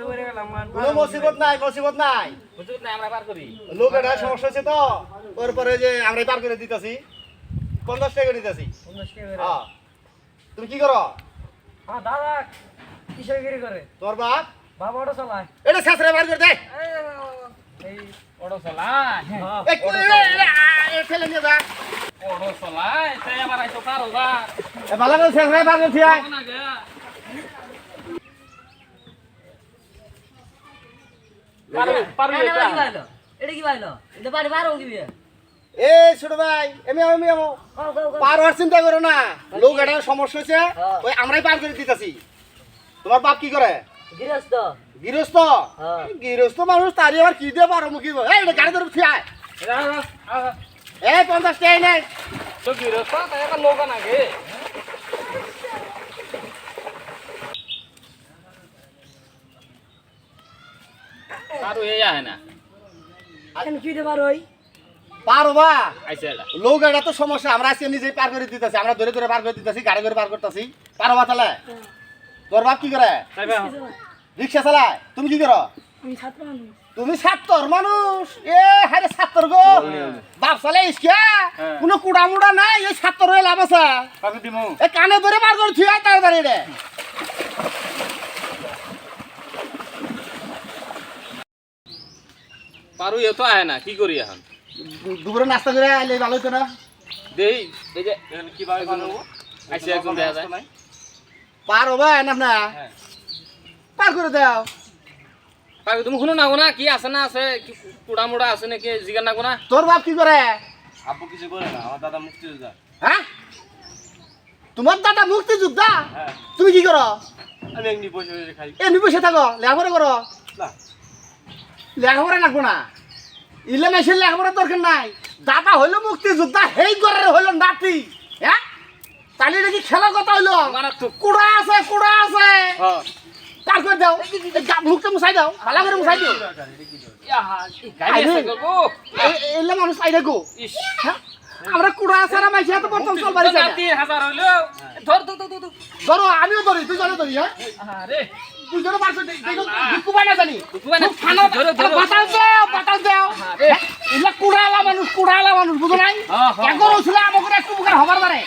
কোনো মুসিবত নাই আমরা পার করি লোক এটা সমস্যা হচ্ছে তো ওর পরে যে আমরা পার করে দিতেছি 50 টাকা দিতেছি 50 টাকা করে হ্যাঁ তুমি কি করো হ্যাঁ দাদা কিসের গিরি করে তোর বাপ বাবা অটো চালায় এটা শেষরে বার করে দে এই ওড়ো চলাই এই ঠেলে নিয়ে যা ওড়ো চলাই তাই আবার আইছো পারো বা ভালো করে শেষরে বার করে থিয়া না গে পারো এটা এটা কি ভাইলো এটা বাড়ি বার হোক দিবি এ ছোট ভাই আমি পার হওয়ার চিন্তা করো না লোক এটা সমস্যা হচ্ছে ওই আমরাই পার করে দিতেছি তোমার বাপ কি করে গৃহস্থ গৃহস্থ হ্যাঁ। গৃহস্থ মানুষ তারই আবার কি দিয়ে পারো মুখি এই গাড়ি ধরে থিয়ায় এই 50 টাকা নাই তো গিরস্ত তাই একটা লোক না গে পারো এই আহে না এখন কি দিতে পারোই পারো বা আইছে এটা লোক এটা তো সমস্যা আমরা আজকে নিজেই পার করে দিতেছি আমরা ধরে ধরে পার করে দিতেছি গাড়ি করে পার করতেছি পারো বা তাহলে তোর বাপ কি করে তাই বা রিক্সা চালায় তুমি কি করো আমি ছাত্র মানুষ তুমি ছাত্তর মানুষ এ হারে ছাত্তর গো বাপ চালে ইসকে কোনো কুড়া মুড়া নাই এই ছাত্তর হয়ে লাভ আছে পাবি দিমু এ কানে ধরে পার করে থুই তাড়াতাড়ি রে পারো এ তো আহে না কি করি এখন দুপুরে নাস্তা করে আইলে ভালো হতো না দেই এই যে কিভাবে বানাবো আইছে একজন দেখা যায় পার হবে না না পার করে দাও পাবি তুমি শুনো না না কি আছে না আছে কি কুড়া মুড়া আছে নাকি জিগার না না তোর বাপ কি করে আব্বু কিছু করে না আমার দাদা মুক্তিযোদ্ধা হ্যাঁ তোমার দাদা মুক্তিযোদ্ধা হ্যাঁ তুমি কি করো আমি এমনি বসে বসে খাই এমনি বসে থাকো লেখাপড়া করো না লেখাপড়া লাগবো না ইলে মেশিন লেখাপড়া দরকার নাই দাদা হইলো মুক্তিযোদ্ধা হেই করে হইলো নাতি হ্যাঁ তাহলে নাকি খেলার কথা হইলো মারাত্মক। কুড়া আছে হ্যাঁ পার করে দাও মুখটা মুছাই দাও ভালো করে মুছাই দাও গাড়ি আছে গো এলে মানুষ পাই দেখো ইস হ্যাঁ আমরা কুড়া আছে না মাইছি এত প্রথম চল বাড়ি যাই 3000 হইলো ধর ধর ধর ধর ধরো আমিও ধরি তুই জনে ধরি হ্যাঁ আরে তুই জনে পার করে দেখো কুবা না জানি কুবা না, খানো ধরো, ধরো। বাতাস দাও এলে কুড়ালা মানুষ বুঝো নাই হ্যাঁ, হ্যাঁ। এখন ছিল আমাকে একটু বুকার হবার পারে